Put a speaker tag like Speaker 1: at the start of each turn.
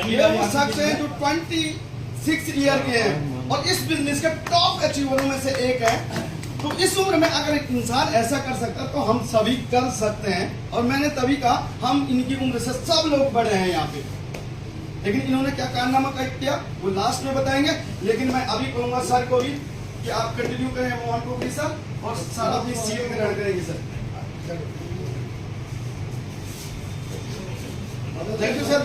Speaker 1: ये वो शख्स हैं जो 26 ईयर के हैं और इस बिजनेस के टॉप अचीवरों में से एक है। तो इस उम्र में अगर एक इंसान ऐसा कर सकता है तो हम सभी कर सकते हैं। और मैंने तभी कहा हम इनकी उम्र से सब लोग बड़े हैं यहाँ पे, लेकिन इन्होंने क्या कारनामा किया वो लास्ट में बताएंगे। लेकिन मैं अभी कहूँगा सर को भी कि आप कंटिन्यू करें मोहन को भी सर, और सर अपनी सीट ग्रहण करेंगे सर। Thank you sir.